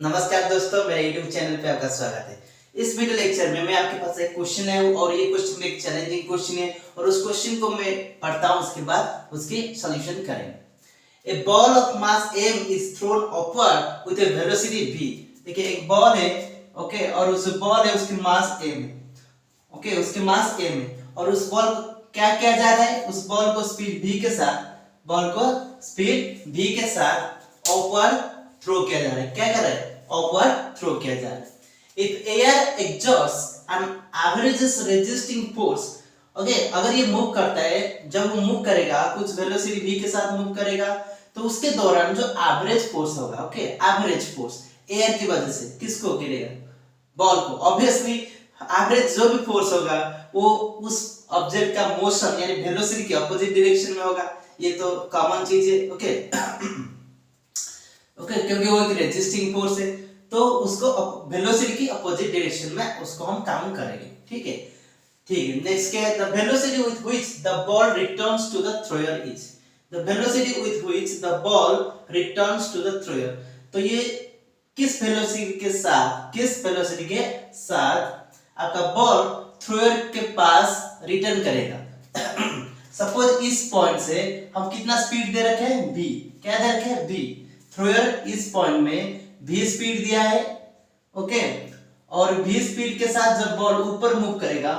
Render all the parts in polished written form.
नमस्कार दोस्तों, मेरे YouTube चैनल पे आपका स्वागत है। इस वीडियो लेक्चर में मैं आपके पास एक क्वेश्चन है और ये क्वेश्चन एक चैलेंजिंग क्वेश्चन है और उस क्वेश्चन को मैं पढ़ता हूँ, उसके बाद उसकी सॉल्यूशन करेंगे। A ball of mass m is thrown upward with a velocity v। देखिए एक बॉल है, ओके, और उस बॉल है, उसकी मास m है, ओके, उसके मास m है और उस बॉल को क्या किया जा रहा है, उस बॉल को स्पीड v के साथ, बॉल को स्पीड v के साथ अपवर्ड थ्रो किया जा रहा है। क्या कर रहा है? अपवर्ड थ्रो किया जा रहा है। If air exhaust an average resisting force, okay, अगर ये मूव करता है, जब वो मूव करेगा कुछ वेलोसिटी v के साथ मूव करेगा, तो उसके दौरान जो एवरेज फोर्स होगा, ओके, एवरेज फोर्स एयर की वजह से किसको गिरेगा? बॉल को। ऑब्वियसली एवरेज जो भी फोर्स होगा वो उस ऑब्जेक्ट का मोशन यानी वेलोसिटी के अपोजिट डायरेक्शन में होगा। ये तो कॉमन चीज है, ओके। ओके, क्योंकि वो एक रेजिस्टिंग फोर्स है, तो उसको वेलोसिटी की अपोजिट डायरेक्शन में उसको हम काउंट करेंगे। ठीक है, ठीक है। नेक्स्ट क्या है? The velocity with which the ball returns to the thrower is, the velocity with which the ball returns to the thrower. तो ये किस वेलोसिटी के साथ आपका बॉल थ्रोअर के पास रिटर्न करेगा? सपोज इस पॉइंट से हम कितना स्पीड दे रखे हैं? v। क्या दे रखे हैं? v। थ्रोअर इस पॉइंट में v स्पीड दिया है, ओके, और v स्पीड के साथ जब बॉल ऊपर मूव करेगा,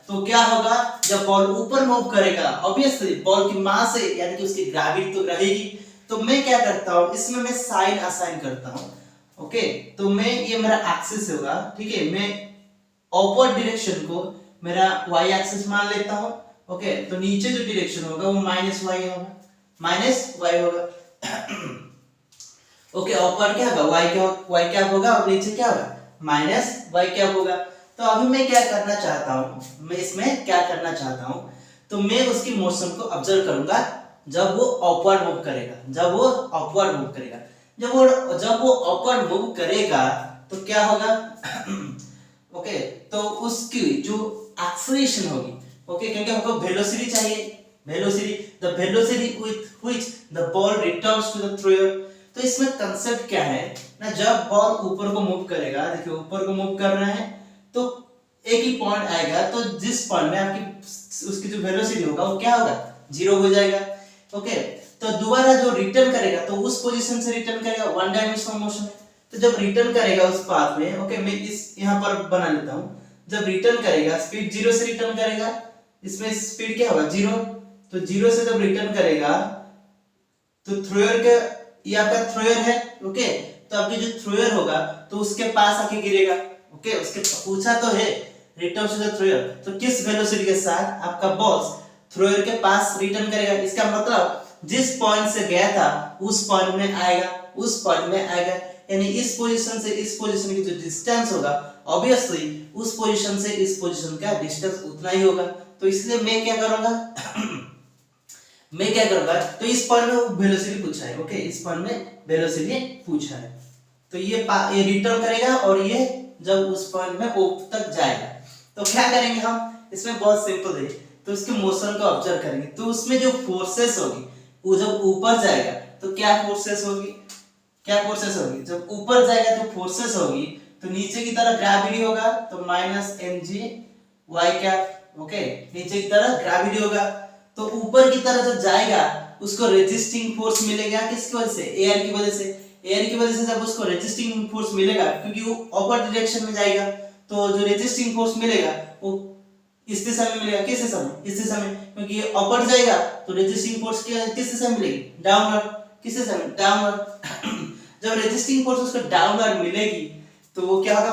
तो क्या होगा? जब बॉल ऊपर मूव करेगा, ऑब्वियसली बॉल की मास है यानी कि उसकी ग्रेविटी तो रहेगी। तो मैं क्या करता हूं, इसमें मैं साइन असाइन करता हूं, ओके। तो मैं, ये मेरा एक्सिस होगा, ठीक है, मैं अपवर्ड डायरेक्शन को मेरा y एक्सिस मान लेता हूं, ओके। तो नीचे जो डायरेक्शन होगा वो -y होगा। ओके, अपवर्ड क्या होगा? y क्या होगा और नीचे क्या होगा? -y क्या होगा। तो अभी मैं क्या करना चाहता हूं, मैं इसमें क्या करना चाहता हूं, तो मैं उसकी मोशन को ऑब्जर्व करूंगा जब वो अपवर्ड मूव करेगा, जब वो अपवर्ड मूव करेगा तो क्या होगा? ओके, तो उसकी जो एक्सेलरेशन होगी, ओके, क्योंकि हमको वेलोसिटी चाहिए, the velocity with which the ball returns to the thrower. तो इसमें कंसेप्ट क्या है ना, जब बॉल ऊपर को मूव करेगा, देखिए ऊपर को मूव कर रहा है, तो एक ही पॉइंट आएगा, तो जिस पॉइंट में आपकी उसकी जो वेलोसिटी होगा वो क्या होगा? 0 हो जाएगा, ओके। तो दोबारा जो रिटर्न करेगा तो उस पोजीशन से रिटर्न करेगा, वन डायमेंशनल मोशन है। तो जब रिटर्न करेगा उस पाथ में, ओके, मैं इस यहां पर बना लेता हूं, जब रिटर्न करेगा स्पीड 0 से रिटर्न करेगा, इसमें स्पीड क्या होगा? 0। तो 0 से जब रिटर्न करेगा तो थ्रोअर के, ये आपका थ्रोअर है, ओके, तो आपकी जो थ्रोअर होगा तो उसके पास आके गिरेगा, ओके। उसके पूछा तो है रिटर्न टू द थ्रोअर, तो किस वेलोसिटी के साथ आपका बॉल थ्रोअर के पास रिटर्न करेगा? इसका मतलब जिस पॉइंट से गया था उस पॉइंट में आएगा, यानी इस पोजीशन से इस पोजीशन की जो डिस्टेंस होगा, ऑब्वियसली उस पोजीशन से इस पोजीशन का डिस्टेंस उतना ही होगा। तो इसलिए मैं क्या करूंगा तो इस पॉइंट में वेलोसिटी पूछा है, ओके, इस पॉइंट में वेलोसिटी पूछा है, तो ये रिटर्न करेगा और ये जब उस पॉइंट में O तक जाएगा तो क्या करेंगे हम? इसमें बहुत सिंपल है, तो इसके मोशन को ऑब्जर्व करेंगे, तो उसमें जो फोर्सेस होगी, वो जब ऊपर जाएगा तो क्या फोर्सेस होगी? जब ऊपर जाएगा तो फोर्सेस होगी, तो नीचे की तरफ ग्रेविटी होगा, तो -mg y कैप, ओके, नीचे की तरफ ग्रेविटी होगा। तो ऊपर की तरफ जब जाएगा उसको रेजिस्टिंग फोर्स मिलेगा, किसकी वजह से? एयर की वजह से जब उसको रेजिस्टिंग फोर्स मिलेगा, क्योंकि वो अपर डायरेक्शन में जाएगा, तो जो रेजिस्टिंग फोर्स मिलेगा वो इस दिशा में मिलेगा। किस दिशा में? इस दिशा में, क्योंकि ये अपर जाएगा तो रेजिस्टिंग फोर्स किस दिशा में मिलेगी? डाउनवर्ड। किस दिशा में? डाउनवर्ड। जब रेजिस्टिंग फोर्स उसको डाउनवर्ड मिलेगी तो वो क्या होगा?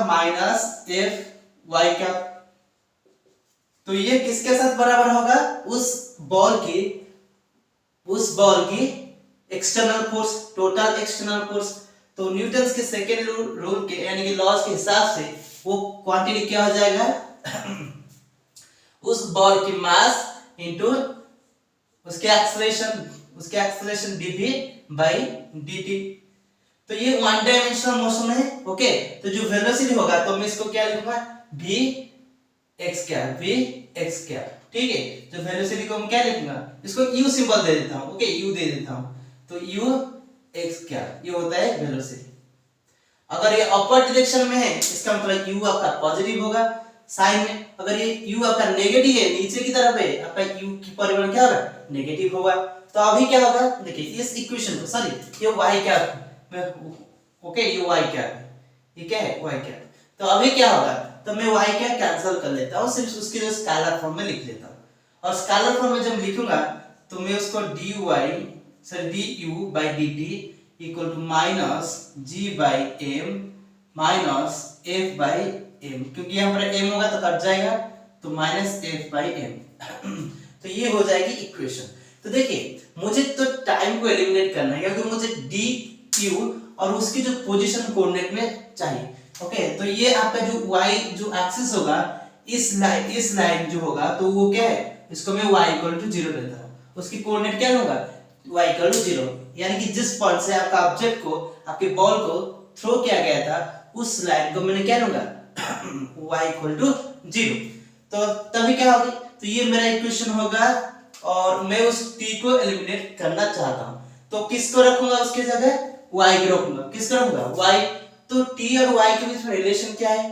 -F y cap. तो ये किसके साथ बराबर होगा? उस बॉल की external force, total external force. तो न्यूटन्स के सेकेंड रूल के यानी कि लॉज के हिसाब से वो क्वांटिटी क्या हो जाएगा? उस बॉल की मास इनटू उसके एक्सेलरेशन dv/dt। तो ये वन डायमेंशनल मोशन है, ओके। तो जो वेलोसिटी होगा तो मैं इसको क्या लिखूंगा? vx कैप, ठीक है। जो वेलोसिटी को मैं क्या लिखूंगा? इसको u सिंबल दे देता हूं, ओके, u दे देता हूं, तो u x कैप, ये होता है वेलोसिटी। अगर ये अपर डायरेक्शन में है इसका मतलब u आपका पॉजिटिव होगा साइन में, अगर ये u आपका नेगेटिव है नीचे की तरफ है आपका u की परिमाण क्या होगा नेगेटिव होगा। तो अभी क्या होगा देखिए इस इक्वेशन को सॉरी ये y क्या ओके ये y क्या है ये क्या है y क्या। तो अभी क्या होगा तो मैं y क्या कैंसिल कर लेता हूँ सिर्फ उसके जो स्केलर फॉर्म में लिख लेता हूँ और स्केलर फॉर्म में जब लिखूंगा तो मैं उसको dy sorry du by dt equal to minus g by m minus f by m, क्योंकि यहाँ पर m होगा तो कट जाएगा तो माइनस f by m तो ये हो जाएगी इक्वेशन। तो देखिए मुझे तो टाइम को एलिमिनेट करना है क्योंकि मुझे d q और उसकी जो पोजीशन कोऑर्डिनेट में चाहिए। ओके तो ये आपका जो y जो एक्सिस होगा इस लाइन जो होगा तो वो क्या है इसको मैं y इक्वल टू 0 लेता हूँ, उसकी कोऑर्डिनेट क्या होगा y इक्वल टू 0, यानी कि जिस पॉइंट से आपका ऑब्जेक्ट को आपके बॉल को थ्रो किया गया था उस लाइन को मैंने क्या लूंगा y इक्वल टू 0। तो तभी क्या होगी तो ये मेरा इक्वेशन होगा और मैं उस t को एलिमिनेट करना चाहता हूं तो किसको रखूंगा उसके जगह y को रखूंगा, किसको रखूंगा y। तो t और y के बीच में रिलेशन क्या है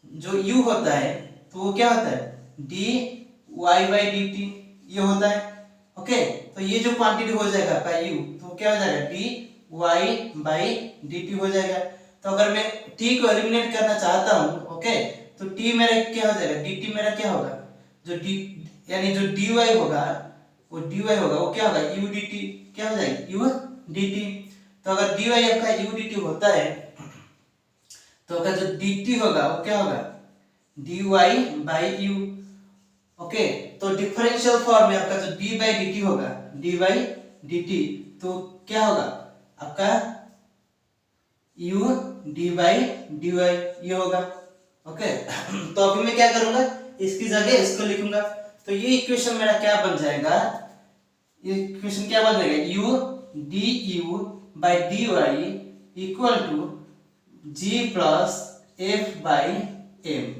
जो u होता है तो वो क्या होता है dy by dt ये होता है। ओके तो ये जो क्वांटिटी हो जाएगा आपका u तो क्या हो जाएगा dy by dt हो जाएगा। तो अगर मैं t को एलिमिनेट करना चाहता हूं ओके तो t मेरा क्या हो जाएगा dt मेरा क्या होगा जो d यानी जो dy होगा वो क्या होगा u dt क्या हो जाएगा u dt। तो अगर dy आपका u dt होता है तो अगर जो dt होगा वो क्या होगा dy by u। ओके तो डिफरेंशियल फॉर्म में आपका जो d by dt होगा d by dt तो क्या होगा आपका u d by dy ये होगा। ओके तो अभी मैं क्या करूंगा इसकी जगह इसको लिखूंगा तो ये इक्वेशन मेरा क्या बन जाएगा ये इक्वेशन क्या बन जाएगा u du by dy equal to g plus f by m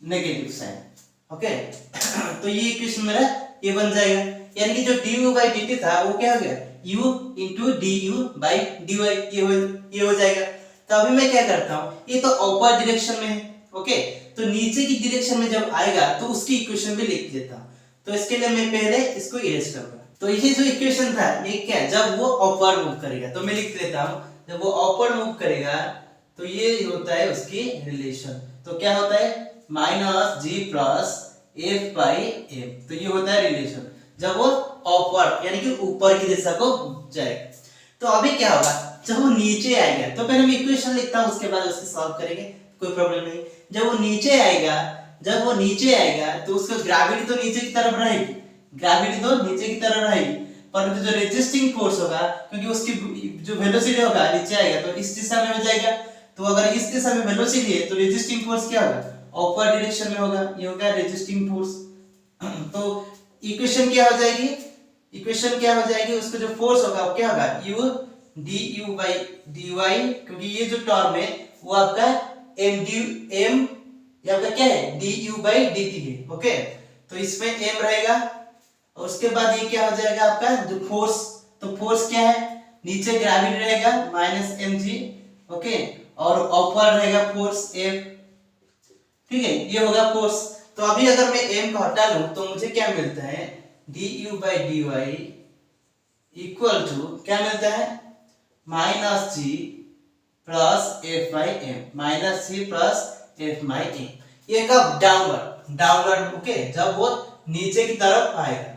negative sign. Okay तो ये इक्वेशन मेरा ये बन जाएगा, यानी कि जो du by dt था वो क्या हो गया u into du by dy ये हो जाएगा। तो अभी मैं क्या करता हूँ ये तो अपर डायरेक्शन में है ओके तो नीचे की डायरेक्शन में जब आएगा तो उसकी इक्वेशन भी लिख देता हूँ। तो इसके लिए मैं पहले इसको इरेज करूंगा। तो ये जो इक्वेशन था ये क्या जब वो अपर मूव करेगा तो मैं लिख देता हूँ जब वो अपर मूव करेगा तो ये होता है उसकी रिलेशन। तो क्या होता है minus g plus f by m तो ये होता है रिलेशन जब वो अपर यानी कि ऊपर की दिशा को जाएगा। तो अभी क्या होगा जब वो नीचे आएगा तो पहले मैं इक्वेशन लिखता हूँ उसके बाद उसको सॉल्व करेंगे कोई प्रॉब्लम नहीं। जब वो नीचे आएगा तो उसका ग्रेविटी तो नीचे की तरफ रहेगी परंतु जो रेजिस्टिंग फोर्स होगा क्योंकि उसकी जो वेलोसिटी होगा नीचे आएगा तो इस दिशा में हो जाएगा। तो अगर इस दिशा में वेलोसिटी है तो रेजिस्टिंग फोर्स क्या होगा अपर डायरेक्शन में होगा ये होगा रेजिस्टिंग फोर्स। तो इक्वेशन क्या हो जाएगी उसका जो फोर्स होगा वो क्या होगा u du by dy क्योंकि ये जो टर्म है वो आपका m ये आपका क्या है du by dt है। ओके तो इसमें m रहेगा और उसके बाद ये क्या हो जाएगा आपका जो फोर्स तो फोर्स क्या है नीचे ग्रेविटी रहेगा माइनस mg ओके और ऊपर रहेगा फोर्स f ठीक है ये होगा फोर्स। तो अभी अगर मैं m को हटा लूं तो मुझे क्या मिलता है du by dy equal to क्या मिलता है minus g plus f by m minus g plus f by m ये कब डाउनवर्ड ओके जब वो नीचे की तरफ आएगा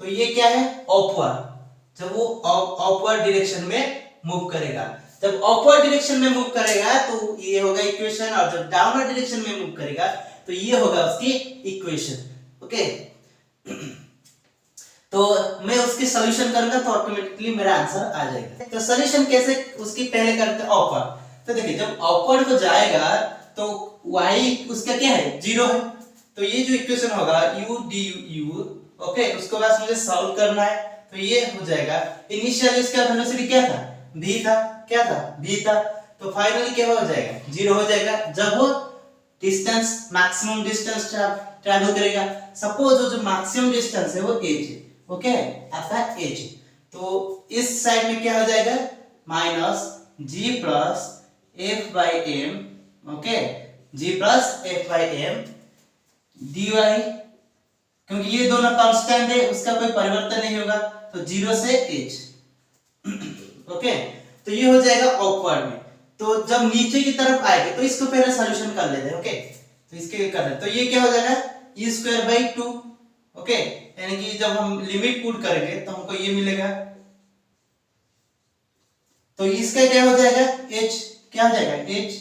तो ये क्या है अपवर्ड जब वो अपवर्ड डायरेक्शन में मूव करेगा। जब अपवर्ड डायरेक्शन में मूव करेगा तो ये होगा इक्वेशन और जब डाउनवर्ड डायरेक्शन में मूव करेगा तो ये होगा उसकी इक्वेशन। ओके तो मैं उसकी सॉल्यूशन करूंगा तो ऑटोमेटिकली मेरा आंसर आ जाएगा। तो सॉल्यूशन कैसे उसकी पहले करते हैं अपवर्ड। तो देखिए जब अपवर्ड को जाएगा तो y उसका क्या है 0 है तो ये जो इक्वेशन होगा u du ओके उसको बस मुझे सॉल्व करना है तो ये हो जाएगा इनिशियली इसका वेलोसिटी क्या था v था तो फाइनली क्या हो जाएगा 0 हो जाएगा जब वो डिस्टेंस मैक्सिमम डिस्टेंस ट्रैवल करेगा। सपोज जो मैक्सिमम डिस्टेंस है वो h है ओके आपका h तो इस साइड में क्या हो जाएगा minus g plus f by m, okay, g plus f by m d y, क्योंकि ये दोनों कांस्टेंट है, उसका कोई परिवर्तन नहीं होगा, तो 0 से h, ओके। तो ये हो जाएगा ऑकवर्ड में। तो जब नीचे की तरफ आएगा तो इसको पहले सॉल्यूशन कर लेते हैं, ओके। तो इसके कर लेते, तो ये क्या हो जाएगा e स्क्वायर बाई 2, ओके, यानी कि जब हम लिमिट पुट करेंगे तो हमको ये मिलेगा। तो इसका क्या हो जाएगा h, क्या हो जाएगा h,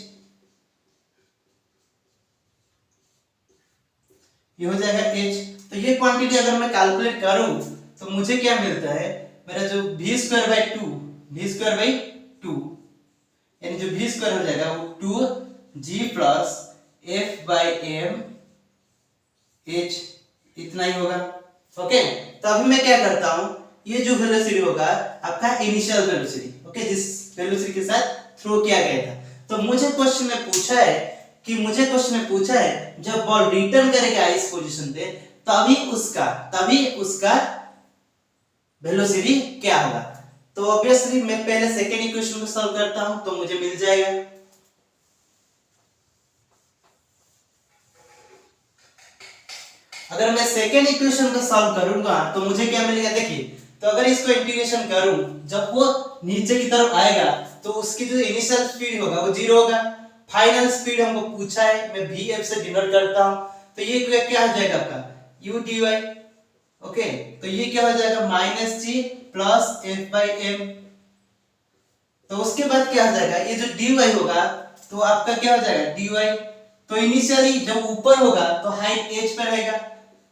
ये हो जाएगा h। तो ये क्वांटिटी अगर मैं कैलकुलेट करूं तो मुझे क्या मिलता है, मेरा जो v square by 2, v square by 2, यानी जो v स्क्वायर हो जाएगा वो 2 g plus f by m h, इतना ही होगा, ओके। तो अभी मैं क्या करता हूं, ये जो वेलोसिटी होगा आपका इनिशियल वेलोसिटी, ओके, जिस वेलोसिटी के साथ थ्रो किया गया था। तो मुझे क्वेश्चन में पूछा है जब बॉल रिटर्न करेगा इस पोजीशन पे तभी उसका वेलोसिटी क्या होगा। तो ऑब्वियसली मैं पहले सेकेंड इक्वेशन को सॉल्व करता हूं तो मुझे मिल जाएगा, अगर मैं सेकेंड इक्वेशन को सॉल्व करूंगा तो मुझे क्या मिलेगा, देखिए। तो अगर इसको इंटीग्रेशन करूं, जब वो नीचे की तरफ आएगा तो उसकी जो इनिशियल स्पीड होगा वो 0 होगा। फाइनल स्पीड हमको पूछा है, मैं vf से डिनोट करता हूं, तो ये क्या हो जाएगा आपका u dy, ओके। तो ये क्या हो जाएगा minus g plus f by m. तो उसके बाद क्या हो जाएगा, ये जो dy होगा तो आपका क्या हो जाएगा dy। तो इनिशियली जब ऊपर होगा तो हाइट h पर रहेगा,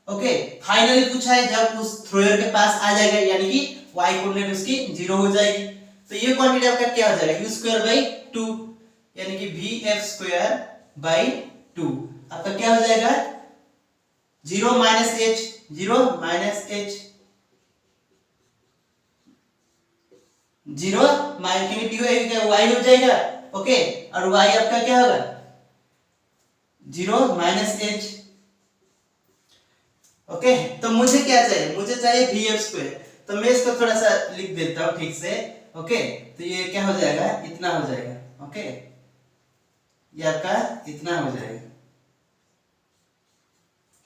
ओके। फाइनली पूछा है जब उस थ्रोअर के पास आ जाएगा, यानी कि y कोऑर्डिनेट उसकी 0 हो जाएगी। तो ये क्वांटिटी आपका क्या हो जाएगा u स्क्वायर बाई 2, यानी कि vf स्क्वायर बाई 2 आपका क्या हो जाएगा 0 minus h, 0 minus h, 0 minus y हो जाएगा, ओके। और y आपका क्या होगा 0 माइनस h, ओके। तो मुझे क्या चाहिए, मुझे चाहिए vf स्क्वायर। तो मैं इसको थोड़ा सा लिख देता हूं ठीक से, ओके। तो ये क्या हो जाएगा, इतना हो जाएगा, ओके, ये आपका इतना हो जाएगा,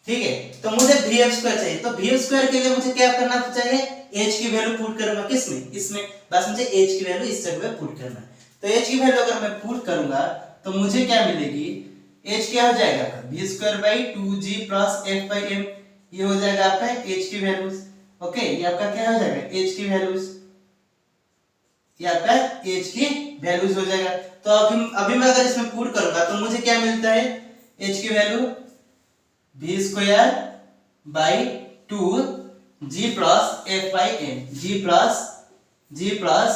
ठीक है। तो मुझे vf स्क्वायर चाहिए, तो vf स्क्वायर के लिए मुझे क्या करना चाहिए, h की वैल्यू पुट करूंगा किसमें, इसमें, बस मुझे h की वैल्यू इस जगह पे पुट करना है। तो h की वैल्यू अगर मैं पुट करूंगा तो मुझे क्या मिलेगी, h क्या हो जाएगा v square by 2g plus f by m, ये हो जाएगा आपका h की वैल्यूज, ओके। ये आपका क्या हो जाएगा h की वैल्यूज, ये आपका h की वैल्यूज हो जाएगा। तो अभी मैं अगर इसमें पुट करूंगा तो मुझे क्या मिलता है, h की value v square by 2g plus f by m, g plus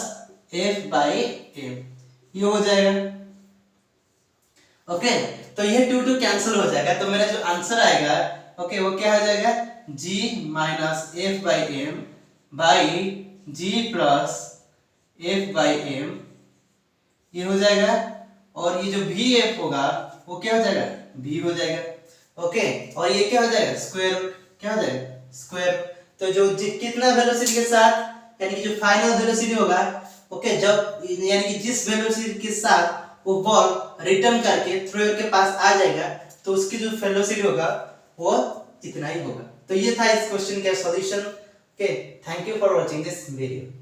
f by m, ये हो जाएगा, ओके। तो ये 2 कैंसिल हो जाएगा, तो मेरा जो आंसर आएगा, ओके, वो क्या हो जाएगा g minus f by m by g plus f by m, ये हो जाएगा। और ये जो vf होगा वो क्या हो जाएगा v हो जाएगा, ओके। और ये क्या हो जाएगा स्क्वायर रूट, क्या हो जाएगा स्क्वायर। तो जो कितना वेलोसिटी के साथ, यानी कि जो फाइनल वेलोसिटी होगा, ओके, जब यानी कि जिस वेलोसिटी के साथ वो बॉल रिटर्न करके थ्रोअर के पास आ जाएगा तो उसकी जो वेलोसिटी होगा वो इतना ही होगा। तो ये था इस क्वेश्चन का solution, okay. Thank you for watching this video.